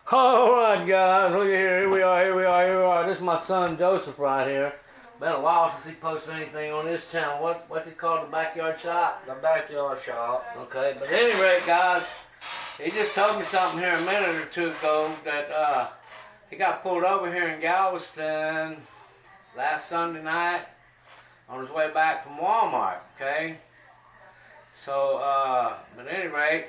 All right, guys, look at here we are, here we are, here we are. This is my son Joseph right here. Been a while since he posted anything on this channel. What's it called? The Backyard Shop? The Backyard Shop. Okay, but at any rate, guys, he just told me something here a minute or two ago that he got pulled over here in Galveston last Sunday night on his way back from Walmart, okay? So, but at any rate,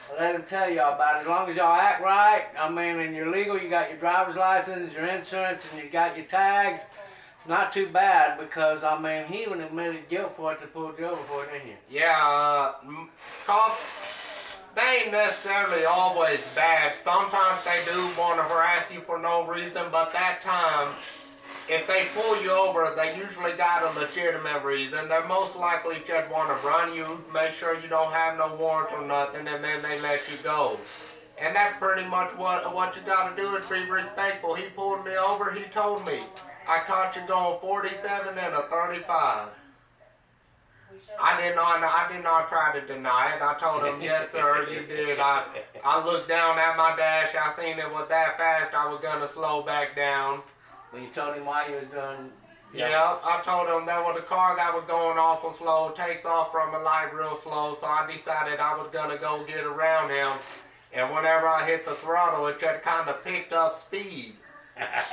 I'll let him tell y'all about it. As long as y'all act right, I mean, and you're legal, you got your driver's license, your insurance, and you got your tags, it's not too bad because, I mean, he even admitted guilt for it to pull you over for it, didn't you? Yeah, cops, they ain't necessarily always bad. Sometimes they do want to harass you for no reason, but that time, if they pull you over, they usually got a legitimate reason. They're most likely just want to run you, make sure you don't have no warrants or nothing, and then they let you go. And that's pretty much what you got to do is be respectful. He pulled me over. He told me, I caught you going 47 and a 35. I did not try to deny it. I told him, yes, sir, you did. I looked down at my dash. I seen it was that fast. I was going to slow back down. But you told him why you was doing... Yeah, I told him that was a car that was going awful slow, takes off from a light real slow, so I decided I was going to go get around him. And whenever I hit the throttle, it just kind of picked up speed. That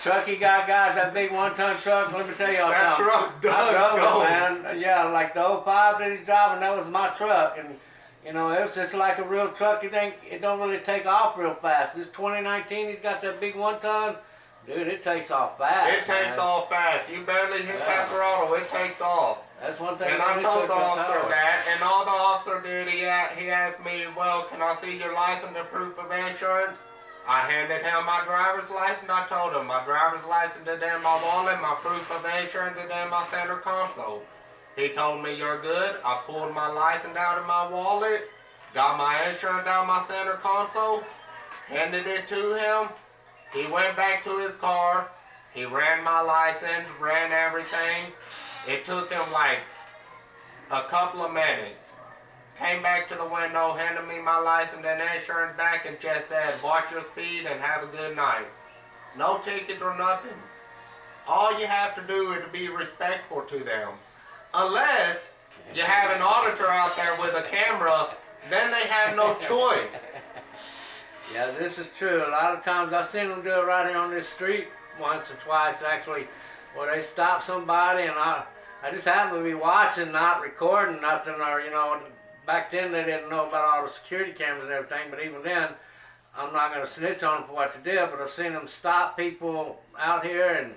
truck he got, guys, that big one-ton truck, let me tell y'all that something. Truck does I drove go. it, man. Yeah, like the 05 that he's driving, that was my truck. And, you know, it was just like a real truck. It don't really take off real fast. This 2019, he's got that big one-ton. Dude, it takes off fast. It takes off fast. You barely hit that throttle, it takes off. That's one thing. And I told the officer that, and all the officer did, he asked me, well, can I see your license and proof of insurance? I handed him my driver's license. I told him my driver's license is in my wallet, my proof of insurance is in my center console. He told me, you're good. I pulled my license out of my wallet, got my insurance down my center console, handed it to him. He went back to his car. He ran my license, ran everything. It took him like a couple of minutes. Came back to the window, handed me my license and insurance back, and just said, watch your speed and have a good night. No ticket or nothing. All you have to do is be respectful to them. Unless you have an auditor out there with a camera, then they have no choice. Yeah, this is true. A lot of times I've seen them do it right here on this street once or twice, actually, where they stop somebody, and I just happen to be watching, not recording nothing, or, you know, back then they didn't know about all the security cameras and everything, but even then, I'm not going to snitch on them for what they did, but I've seen them stop people out here and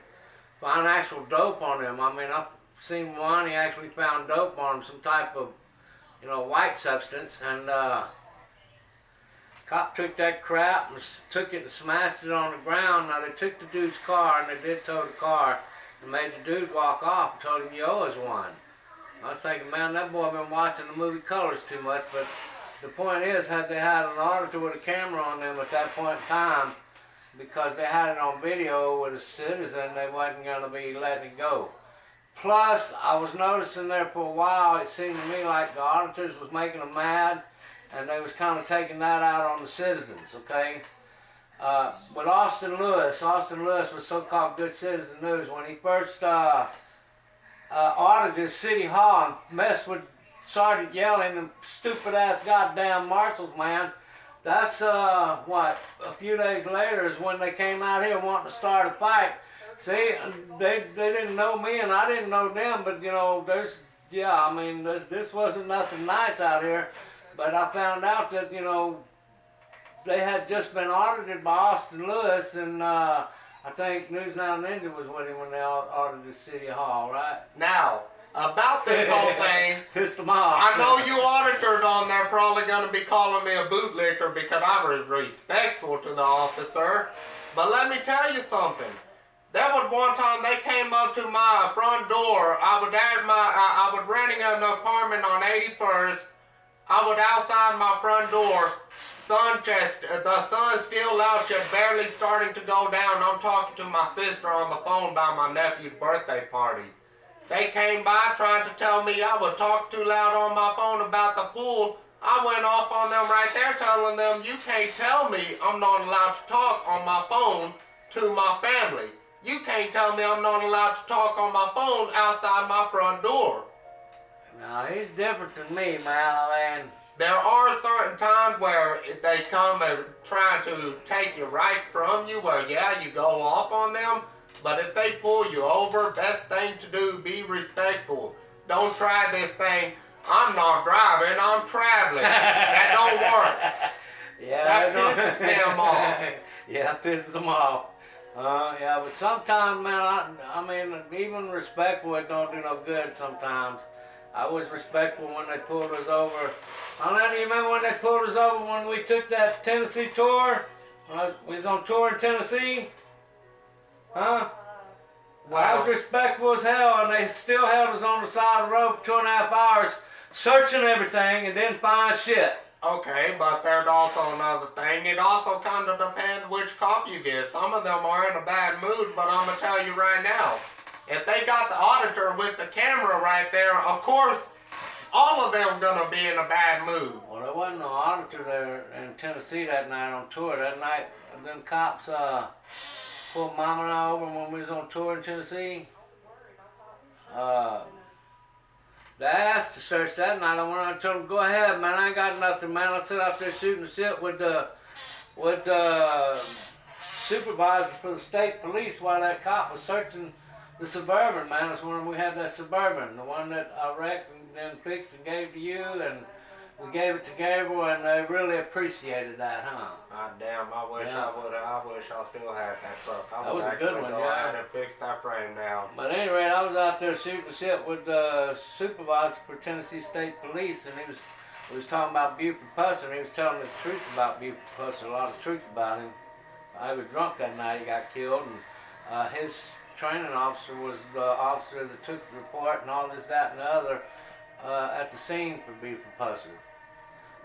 find actual dope on them. I mean, I've seen one, he actually found dope on him, some type of, you know, white substance, and cop took that crap and took it and smashed it on the ground. Now, they took the dude's car, and they did tow the car, and made the dude walk off and told him, you owe us one. I was thinking, man, that boy been watching the movie Colors too much, but the point is, had they had an auditor with a camera on them at that point in time, because they had it on video with a citizen, they wasn't going to be letting it go. Plus, I was noticing there for a while, it seemed to me like the auditors was making them mad, and they was kind of taking that out on the citizens, okay? With Austin Lewis was so-called Good Citizen News. When he first audited City Hall and messed with Sergeant Yelling and stupid-ass goddamn marshals, man, that's, what, a few days later is when they came out here wanting to start a fight. See, they didn't know me and I didn't know them, but, you know, this wasn't nothing nice out here. But I found out that, you know, they had just been audited by Austin Lewis, and I think News Now Ninja was with him when they audited City Hall, right? Now, about this whole thing, pissed them off. I know you auditors on there probably going to be calling me a bootlicker because I was respectful to the officer. But let me tell you something. There was one time they came up to my front door. I was renting an apartment on 81st. I was outside my front door. The sun's still out, just barely starting to go down. I'm talking to my sister on the phone about my nephew's birthday party. They came by trying to tell me I would talk too loud on my phone about the pool. I went off on them right there, telling them, you can't tell me I'm not allowed to talk on my phone to my family. You can't tell me I'm not allowed to talk on my phone outside my front door. No, he's different than me, man. I mean, there are certain times where they come and try to take your rights from you, where yeah, you go off on them. But if they pull you over, best thing to do, be respectful. Don't try this thing, I'm not driving, I'm traveling. That don't work. Yeah, that pisses them off. Yeah, it pisses them off. Yeah, but sometimes, man, I mean, even respectful, it don't do no good sometimes. I was respectful when they pulled us over. I don't know, do you remember when they pulled us over when we took that Tennessee tour? We was on tour in Tennessee? Huh? Well, I was respectful as hell, and they still held us on the side of the road for 2.5 hours, searching everything and didn't find shit. Okay, but there's also another thing. It also kind of depends which cop you get. Some of them are in a bad mood, but I'm going to tell you right now. If they got the auditor with the camera right there, of course, all of them going to be in a bad mood. Well, there wasn't no auditor there in Tennessee that night on tour. That night, them cops pulled Mama and I over when we was on tour in Tennessee. They asked to search that night. I went out and told them, go ahead, man, I ain't got nothing, man. I sit out there shooting the shit with the supervisor for the state police while that cop was searching the Suburban, man. That's when we had that Suburban, the one that I wrecked and then fixed and gave to you, and we gave it to Gabriel, and they really appreciated that, huh? God damn, I wish I still had that truck. I that was a good one, go ahead and fix that frame now. But anyway, I was out there shooting the shit with the supervisor for Tennessee State Police, and we was talking about Buford Pusser, and he was telling me the truth about Buford Pusser, a lot of truth about him. I was drunk that night, he got killed, and his training officer was the officer that took the report and all this, that, and the other at the scene for Buford Pusser.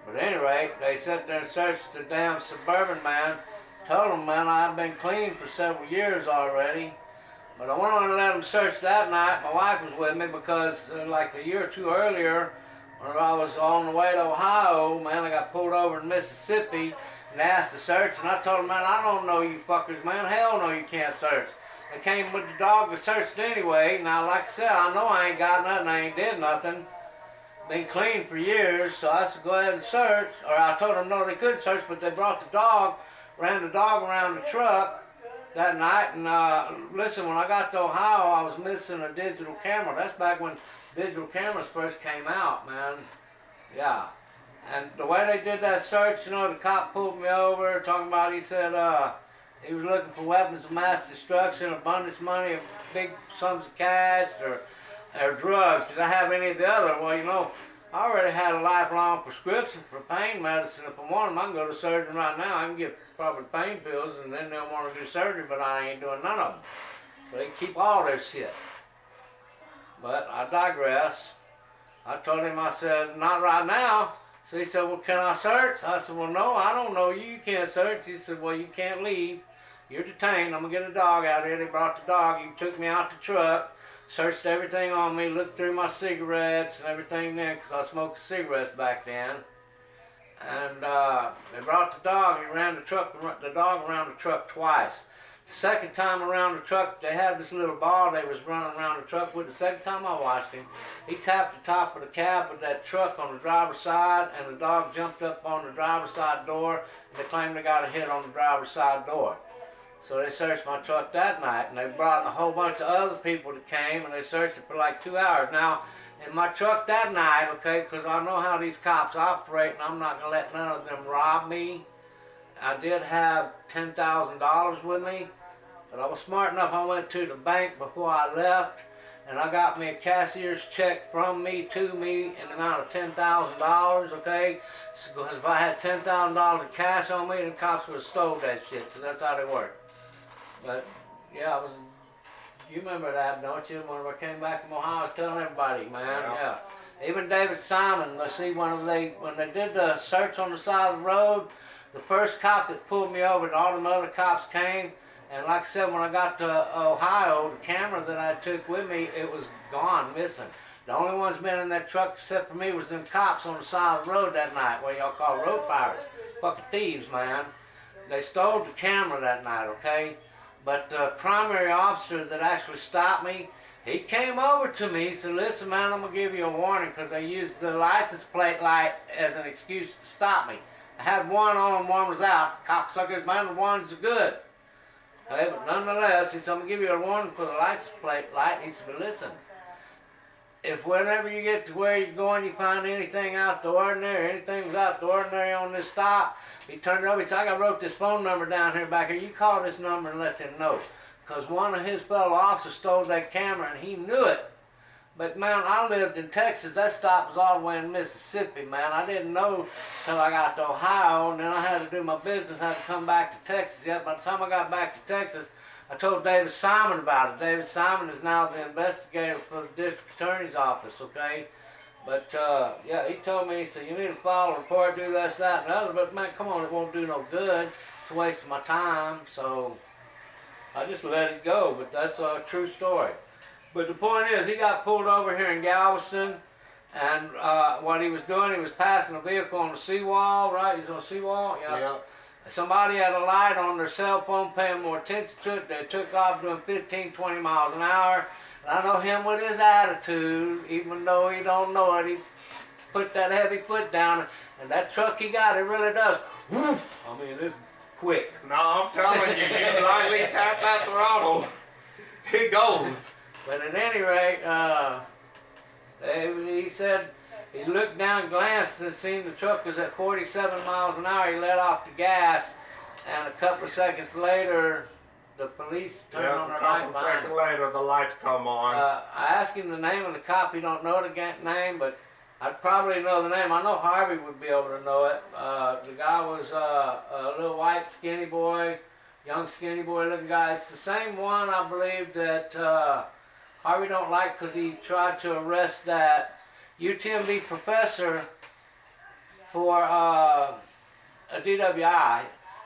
But at any rate, they sat there and searched the damn Suburban, man. Told them, man, I've been clean for several years already. But I went on and let them search that night. My wife was with me because like a year or two earlier, when I was on the way to Ohio, man, I got pulled over in Mississippi and asked to search. And I told them, man, I don't know you fuckers, man. Hell no, you can't search. They came with the dog that searched anyway. Now, like I said, I know I ain't got nothing. I ain't did nothing. Been clean for years, so I said go ahead and search. Or I told them no, they couldn't search, but they brought the dog, ran the dog around the truck that night. And listen, when I got to Ohio, I was missing a digital camera. That's back when digital cameras first came out, man. Yeah. And the way they did that search, you know, the cop pulled me over, talking about, he said he was looking for weapons of mass destruction, abundance money, big sums of cash, or drugs. Did I have any of the other? Well, you know, I already had a lifelong prescription for pain medicine. If I want them, I can go to surgery right now. I can get probably pain pills, and then they'll want to do surgery, but I ain't doing none of them. So they keep all their shit. But I digress. I told him, I said, not right now. So he said, well, can I search? I said, well, no, I don't know you. You can't search. He said, well, you can't leave. You're detained. I'm going to get a dog out here. They brought the dog. He took me out the truck. Searched everything on me, looked through my cigarettes and everything then, because I smoked cigarettes back then. And they brought the dog, he ran the dog around the truck twice. The second time around the truck, they had this little ball they was running around the truck with. The second time I watched him, he tapped the top of the cab of that truck on the driver's side, and the dog jumped up on the driver's side door, and they claimed they got a hit on the driver's side door. So they searched my truck that night, and they brought a whole bunch of other people that came, and they searched it for like 2 hours. Now, in my truck that night, okay, because I know how these cops operate, and I'm not going to let none of them rob me. I did have $10,000 with me, but I was smart enough. I went to the bank before I left, and I got me a cashier's check from me to me in the amount of $10,000, okay? Because if I had $10,000 of cash on me, the cops would have stole that shit, so that's how they work. But, yeah, you remember that, don't you? When I came back from Ohio, I was telling everybody, man, yeah. Even David Simon, let's see, when they did the search on the side of the road, the first cop that pulled me over, and all them other cops came, and like I said, when I got to Ohio, the camera that I took with me, it was gone, missing. The only ones been in that truck except for me was them cops on the side of the road that night, what y'all call road pirates. Fucking thieves, man. They stole the camera that night, okay? But the primary officer that actually stopped me, he came over to me. He said, listen, man, I'm going to give you a warning because they used the license plate light as an excuse to stop me. I had one on, one was out. The cocksuckers, man, the one's good. Okay, but nonetheless, he said, I'm going to give you a warning for the license plate light. He said, but listen, if whenever you get to where you're going, you find anything out the ordinary, anything was out the ordinary on this stop, he turned it over, he said, I wrote this phone number down here back here. You call this number and let them know. Because one of his fellow officers stole that camera and he knew it. But man, I lived in Texas. That stop was all the way in Mississippi, man. I didn't know till I got to Ohio, and then I had to do my business. I had to come back to Texas. Yet by the time I got back to Texas, I told David Simon about it. David Simon is now the investigator for the district attorney's office, okay? But yeah, he told me, he said, you need to file a report, do this, that, and the other. But man, come on, it won't do no good. It's a waste of my time. So I just let it go. But that's a true story. But the point is, he got pulled over here in Galveston, and what he was doing, he was passing a vehicle on the seawall, right? He was on the seawall, yeah. Somebody had a light on their cell phone, paying more attention to it. They took off doing 15, 20 miles an hour. And I know him with his attitude, even though he don't know it, he put that heavy foot down, and that truck he got, it really does. Woof! I mean, it's quick. No, I'm telling you, you lightly tap that throttle, it goes. But at any rate, he said he looked down, glanced, and seen the truck was at 47 miles an hour. He let off the gas, and a couple of seconds later, the police turned on their lights behind him. A couple seconds later, the lights come on. I asked him the name of the cop. He don't know the name, but I'd probably know the name. I know Harvey would be able to know it. The guy was a little white, skinny boy, young skinny boy looking guy. It's the same one, I believe, that Harvey don't like because he tried to arrest that UTMB professor for a DWI.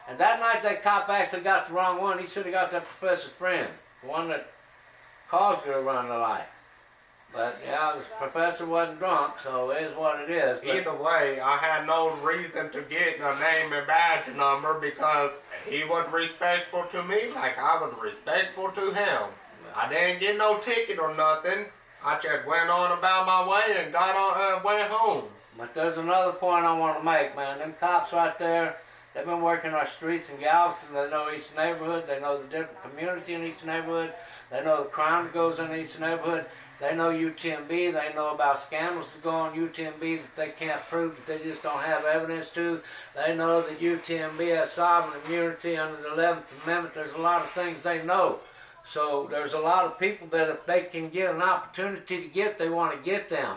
And that night that cop actually got the wrong one. He should have got that professor's friend, the one that caused her to run the light. But yeah, the professor wasn't drunk, so it is what it is. But either way, I had no reason to get a name and badge number because he was respectful to me like I was respectful to him. I didn't get no ticket or nothing. I just went on about my way and got on went home. But there's another point I want to make, man. Them cops right there, they've been working our streets in Galveston. They know each neighborhood. They know the different community in each neighborhood. They know the crime that goes in each neighborhood. They know UTMB. They know about scandals that go on UTMB that they can't prove, that they just don't have evidence to. They know that UTMB has sovereign immunity under the 11th Amendment. There's a lot of things they know. So there's a lot of people that if they can get an opportunity to get, they want to get them.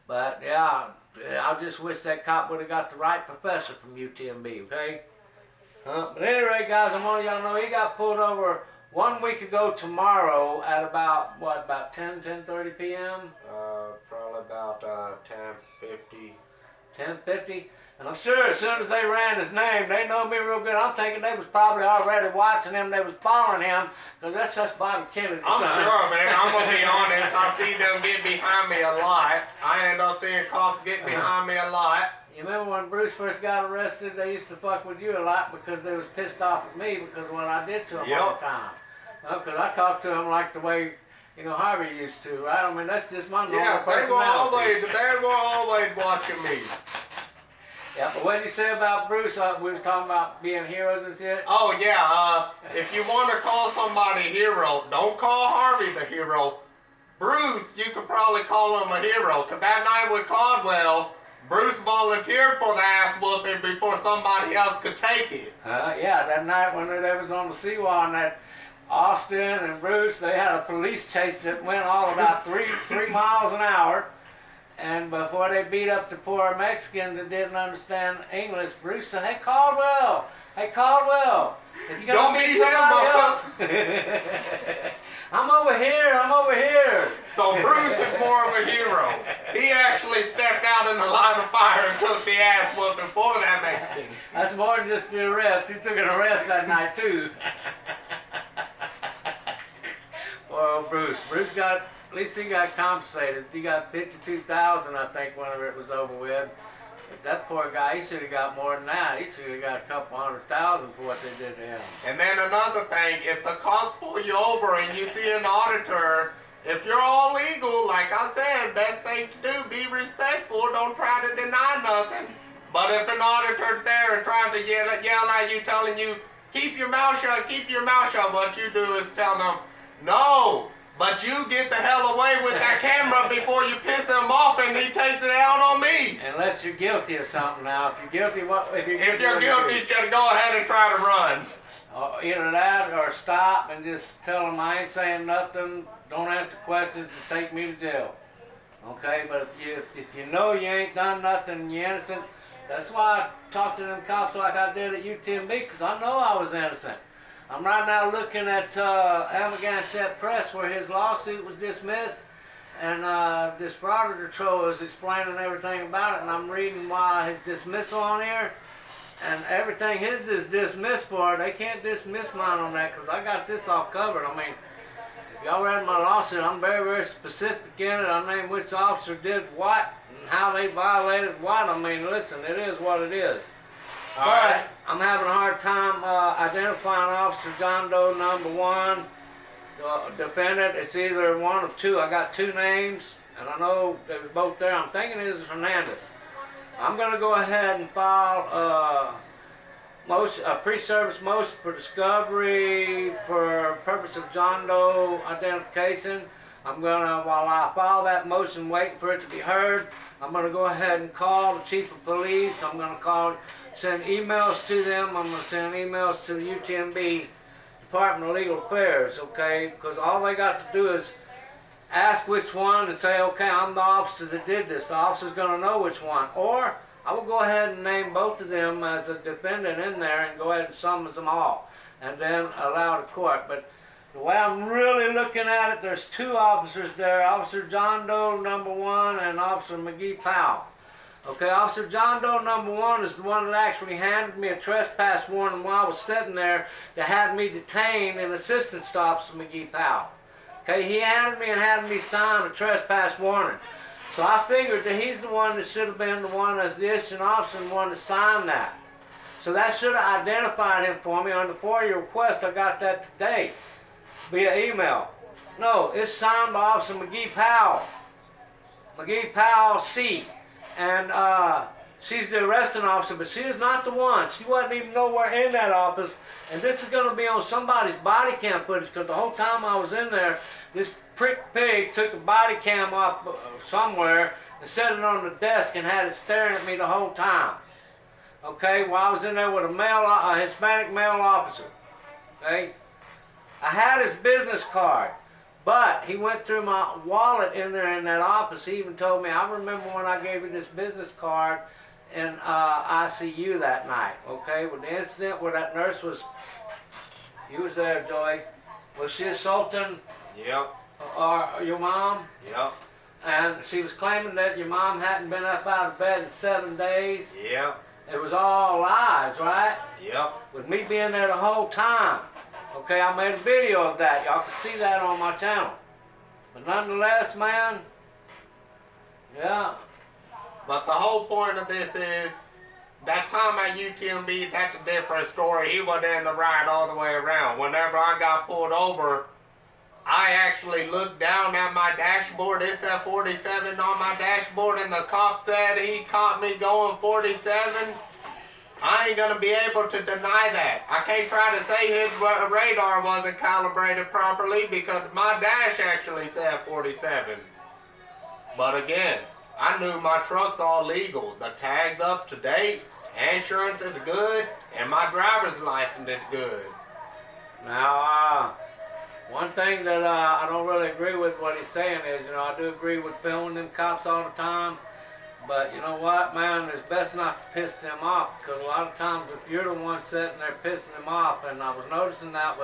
But yeah, I just wish that cop would have got the right professor from UTMB, okay? But anyway, guys, I want y'all to know he got pulled over 1 week ago tomorrow at about, what, about 10:30 p.m.? Probably about 10:50. 10:50? And I'm sure as soon as they ran his name, they know me real good. I'm thinking they was probably already watching him. They was following him, because that's just Bobby Kennedy. I'm sure, man. I'm going to be honest. I see them get behind me a lot. I end up seeing cops get behind me a lot. You remember when Bruce first got arrested, they used to fuck with you a lot because they was pissed off at me because of what I did to them all the time. Because I talked to them like the way, you know, Harvey used to, right? I mean, that's just my normal personality. They were always watching me. Yeah, but what did you say about Bruce? We was talking about being heroes and shit? Oh, yeah. If you want to call somebody a hero, don't call Harvey the hero. Bruce, you could probably call him a hero. Because that night with Caldwell, Bruce volunteered for the ass whooping before somebody else could take it. Yeah, that night when they was on the seawall and that Austin and Bruce, they had a police chase that went all about three miles an hour. And before they beat up the poor Mexican that didn't understand English, Bruce said, hey Caldwell, if you gonna beat somebody up, I'm over here. So Bruce is more of a hero. He actually stepped out in the line of fire and took the ass whooping for that Mexican. That's more than just the arrest. He took an arrest that night too. Poor old Bruce. Bruce got At least he got compensated. He got $52,000, I think, whenever it was over with. But that poor guy, he should have got more than that. He should have got a couple $100,000 for what they did to him. And then another thing, if the cops pull you over and you see an auditor, if you're all legal, like I said, best thing to do, be respectful. Don't try to deny nothing. But if an auditor's there and trying to yell at you, telling you, keep your mouth shut, what you do is tell them, no, but you get the hell away with that camera before you piss him off and he takes it out on me. Unless you're guilty of something now. If you're guilty, if you're guilty, just go ahead and try to run. Either that or stop and just tell them I ain't saying nothing, don't answer questions, just take me to jail. Okay, but if you know you ain't done nothing, you're innocent. That's why I talked to them cops like I did at UTMB, because I know I was innocent. I'm right now looking at Amagansett Press where his lawsuit was dismissed, and this fraud patrol is explaining everything about it, and I'm reading why his dismissal on here, and everything his is dismissed for. They can't dismiss mine on that because I got this all covered. I mean, if y'all read my lawsuit, I'm very, very specific in it. I named which officer did what and how they violated what. I mean, listen, it is what it is. All but right. I'm having a hard time identifying Officer John Doe number 1, the defendant. It's either one of two. I got two names, and I know they were both there. I'm thinking it was Hernandez. I'm going to go ahead and file a pre-service motion for discovery for purpose of John Doe identification. I'm going to, while I file that motion, waiting for it to be heard, I'm going to go ahead and call the chief of police. I'm going to send emails to them. I'm going to send emails to the UTMB Department of Legal Affairs, okay? Because all they got to do is ask which one and say, okay, I'm the officer that did this. The officer's going to know which one. Or I will go ahead and name both of them as a defendant in there and go ahead and summons them all and then allow the court. But the way I'm really looking at it, there's two officers there, Officer John Doe number 1 and Officer McGee Powell. Okay, Officer John Doe number 1 is the one that actually handed me a trespass warning while I was sitting there that had me detained in assistance to Officer McGee Powell. Okay, he handed me sign a trespass warning. So I figured that he's the one that should have been the one as the issuing officer and the one that signed that. So that should have identified him for me. On the FOIA request, I got that today via email. No, it's signed by Officer McGee Powell. McGee Powell C. And she's the arresting officer, but she is not the one. She wasn't even nowhere in that office. And this is going to be on somebody's body cam footage, because the whole time I was in there, this prick pig took a body cam up somewhere and set it on the desk and had it staring at me the whole time. Okay, while I was in there with a Hispanic male officer. Okay, I had his business card, but he went through my wallet in there in that office. He even told me, I remember when I gave you this business card in ICU that night. Okay, with the incident where that nurse was, you was there, Joey. Was she assaulting? Yep. Your mom? Yep. And she was claiming that your mom hadn't been up out of bed in 7 days. Yep. It was all lies, right? Yep. With me being there the whole time. Okay, I made a video of that. Y'all can see that on my channel. But nonetheless, man, yeah. But the whole point of this is, that time at UTMB, that's a different story. He wasn't in the right all the way around. Whenever I got pulled over, I actually looked down at my dashboard. It said 47 on my dashboard, and the cop said he caught me going 47. I ain't gonna be able to deny that. I can't try to say his radar wasn't calibrated properly because my dash actually said 47. But again, I knew my truck's all legal. The tag's up to date, insurance is good, and my driver's license is good. Now, one thing that I don't really agree with what he's saying is, I do agree with filming them cops all the time. But you know what, man, it's best not to piss them off, because a lot of times if you're the one sitting there pissing them off, and I was noticing that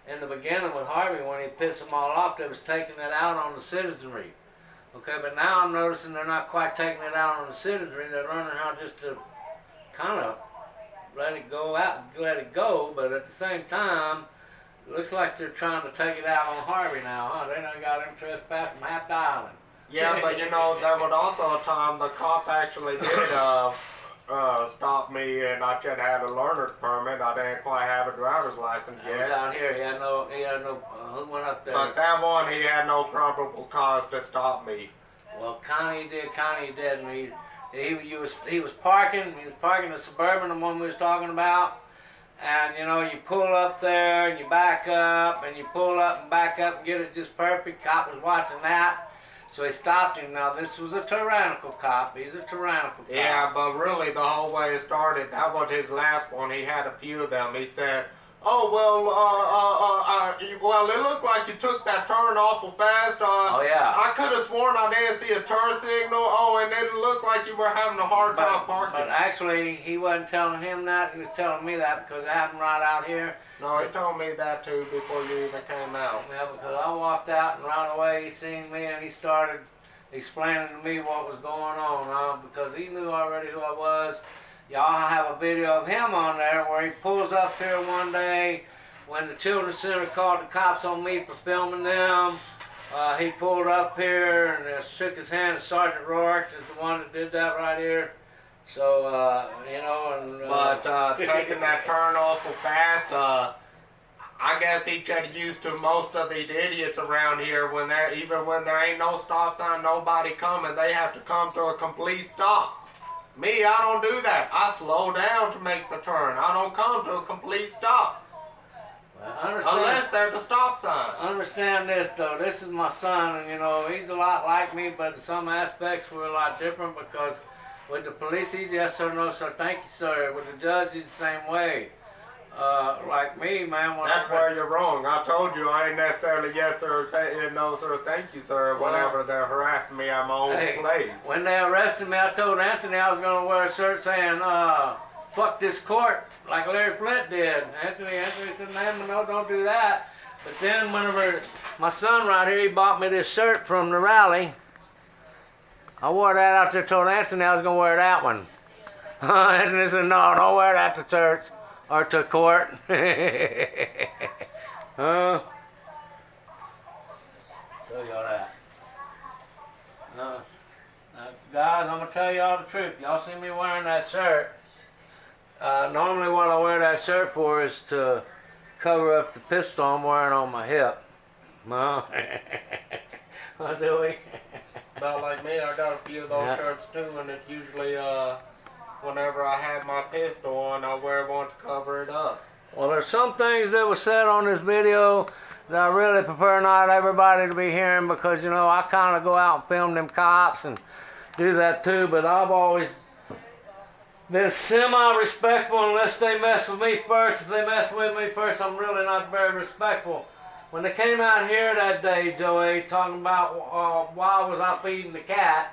in the beginning with Harvey, when he pissed them all off, they was taking it out on the citizenry. Okay, but now I'm noticing they're not quite taking it out on the citizenry. They're learning how just to kind of let it go, but at the same time, Looks like they're trying to take it out on Harvey now, huh? They done got him trespassed from half the island. Yeah, but you know, there was also a time the cop actually did stop me, and I should have had a learner's permit. I didn't quite have a driver's license He was yet. out here. He had no. Who went up there? But that one, he had no probable cause to stop me. Well, Connie did. And he was parking. He was parking the Suburban, the one we was talking about. And you know, you pull up there and you back up, and you pull up and back up and get it just perfect. Cop was watching that. So he stopped him. Now, this was a tyrannical cop. He's a tyrannical cop. Yeah, but really, the whole way it started, that was his last one. He had a few of them. He said, oh, well, it looked like you took that turn awful fast. Oh, yeah. I could have sworn I didn't see a turn signal. Oh, and it looked like you were having a hard time parking. But actually, he wasn't telling him that. He was telling me that because it happened right out here. No, he told me that too before you even came out. Yeah, because I walked out and right away he seen me and he started explaining to me what was going on, because he knew already who I was. Y'all have a video of him on there where he pulls up here one day when the Children's Center called the cops on me for filming them. He pulled up here and shook his hand. Sergeant Rourke is the one that did that right here. So, you know, and... But taking that turn awful fast, I guess he got used to most of the idiots around here when even when there ain't no stop sign, nobody coming, they have to come to a complete stop. Me, I don't do that. I slow down to make the turn. I don't come to a complete stop. Well, unless there's a stop sign. Understand this, though. This is my son, and, you know, he's a lot like me, but in some aspects we're a lot different because with the police, he's yes sir, no sir, thank you sir. With the judge, he's the same way. Like me, man. That's where you're wrong. I told you I ain't necessarily yes sir, no sir, thank you sir. Whenever they're harassing me at my own place. When they arrested me, I told Anthony I was going to wear a shirt saying, fuck this court, like Larry Flint did. Anthony said, man, no, don't do that. But then whenever my son right here, he bought me this shirt from the rally. I wore that out there, told Anthony I was going to wear that one. Anthony said, no, don't wear that to church or to court. Show y'all that. Now, guys, I'm going to tell y'all the truth. Y'all see me wearing that shirt. Normally what I wear that shirt for is to cover up the pistol I'm wearing on my hip. No. What do we? About like me, I got a few of those shirts too, and it's usually whenever I have my pistol on, I wear one to cover it up. Well, there's some things that were said on this video that I really prefer not everybody to be hearing because, you know, I kind of go out and film them cops and do that too, but I've always been semi-respectful unless they mess with me first. If they mess with me first, I'm really not very respectful. When they came out here that day, Joey, talking about why was I feeding the cat,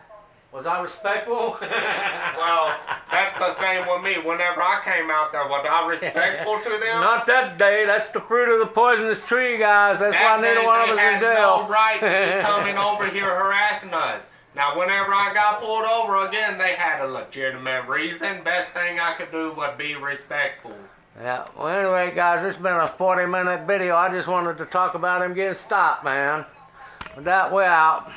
was I respectful? Well, that's the same with me. Whenever I came out there, was I respectful to them? Not that day. That's the fruit of the poisonous tree, guys. That's why neither one of us in jail. No right to be coming over here harassing us. Now, whenever I got pulled over again, they had a legitimate reason. Best thing I could do would be respectful. Yeah, well anyway guys, it's been a 40-minute video. I just wanted to talk about him getting stopped, man. With that, we're out.